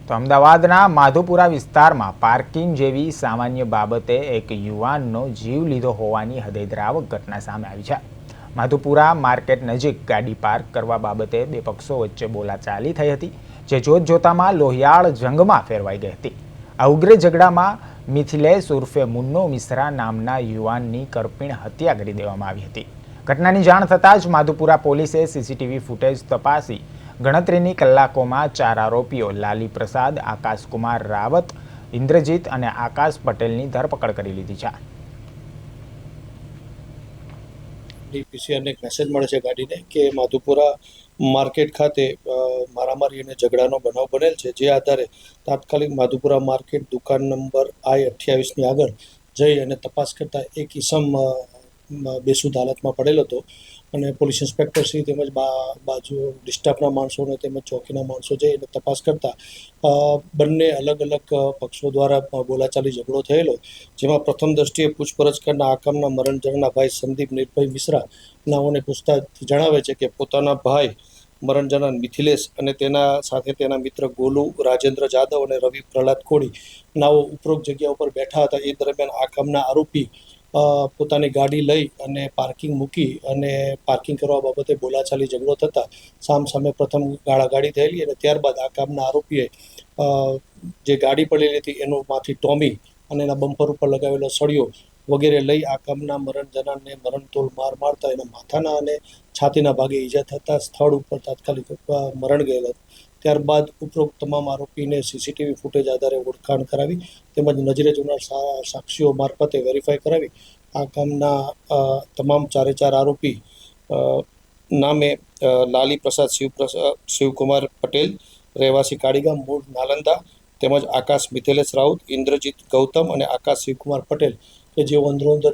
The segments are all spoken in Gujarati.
તો અમદાવાદના માધુપુરા વિસ્તારમાં પાર્કિંગ જેવી સામાન્ય બાબતે એક યુવાનનો જીવ લીધો હોવાની હૃદયદ્રાવક ઘટના સામે આવી છે. માધુપુરા માર્કેટ નજીક ગાડી પાર્ક કરવા બાબતે બે પક્ષો વચ્ચે બોલાચાલી થઈ હતી, જે જોતજોતામાં લોહિયાળ જંગમાં ફેરવાઈ ગઈ હતી. આ ઉગ્ર ઝઘડામાં મિથિલેશ ઉર્ફે મુન્નો મિશ્રા નામના યુવાનની કરપીણ હત્યા કરી દેવામાં આવી હતી. ઘટનાની જાણ થતાં જ માધુપુરા પોલીસે સીસીટીવી ફૂટેજ તપાસી ગણતરીની કલાકોમાં 4 આરોપીઓ લાલી પ્રસાદ, આકાશકુમાર રાવત, ઇન્દ્રજીત અને આકાશ પટેલની ધરપકડ કરી લીધી છે. ડીપીસીઆરને એક મેસેજ મળે છે ગાડીને કે માધુપુરા માર્કેટ ખાતે મારામારી અને ઝઘડાનો બનાવ બનેલ છે, જે આધારે તાત્કાલિક માધુપુરા માર્કેટ દુકાન નંબર I-28ની આગળ જઈ અને તપાસ કરતા એક ઈસમ બેસુદ હાલતમાં પડેલો હતો અને પોલીસ ઇન્સ્પેક્ટર શ્રી તેમજ બાજુ ડિસ્ટાફના માણસો અને તેમજ ચોકીના માણસો જઈ અને તપાસ કરતા બંને અલગ અલગ પક્ષો દ્વારા બોલાચાલી ઝઘડો થયેલો, જેમાં પ્રથમ દ્રષ્ટિએ પૂછપરછ કરનાર આકમના મરણ જનારના ભાઈ સંદીપ નિર્ભય મિશ્રા નાઓને પૂછતા જણાવે છે કે પોતાના ભાઈ મરણ જનાર મિથિલેશ અને તેના સાથે તેના મિત્ર ગોલુ રાજેન્દ્ર જાદવ અને રવિ પ્રહલાદ કોળી નાઓ ઉપરોક્ત જગ્યા ઉપર બેઠા હતા. એ દરમિયાન આકમના આરોપી પોતાની ગાડી લઈ અને પાર્કિંગ મૂકી અને પાર્કિંગ કરવા બાબતે બોલાચાલી ઝઘડો થતા સામસામે પ્રથમ ગાળાગાળી થયેલી અને ત્યારબાદ આ કામના આરોપીએ જે ગાડી પડેલી હતી એનું માંથી ટોમી અને એના બમ્પર ઉપર લગાવેલો સળિયો વગેરે લઈ આ કામના મરણ જનારને મરણતોલ માર મારતા એના માથાના અને છાતીના ભાગે ઈજા થતા સ્થળ ઉપર તાત્કાલિક મરણ ગયેલા. ત્યારબાદ ઉપરોક્ત તમામ આરોપીને સીસીટીવી ફૂટેજ આધારે ઓળખાણ કરાવી તેમજ નજરે જોનાર સાક્ષીઓ મારફતે વેરીફાઈ કરાવી આ કામના તમામ 4 આરોપી નામે લાલી પ્રસાદ શિવકુમાર પટેલ, રહેવાસી કાળીગામ, મૂળ નાલંદા, તેમજ આકાશ મિથિલેશ રાઉત, ઇન્દ્રજીત ગૌતમ અને આકાશ શિવકુમાર પટેલ કે જેઓ અંદરોઅંદર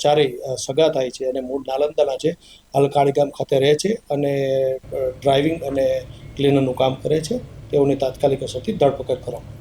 ચારેય સગા થાય છે અને મૂળ નાલંદાના છે, હાલ કાળીગામ ખાતે રહે છે અને ડ્રાઇવિંગ અને ક્લીનરનું કામ કરે છે. તેઓની તાત્કાલિક અસરથી ધરપકડ કરવામાં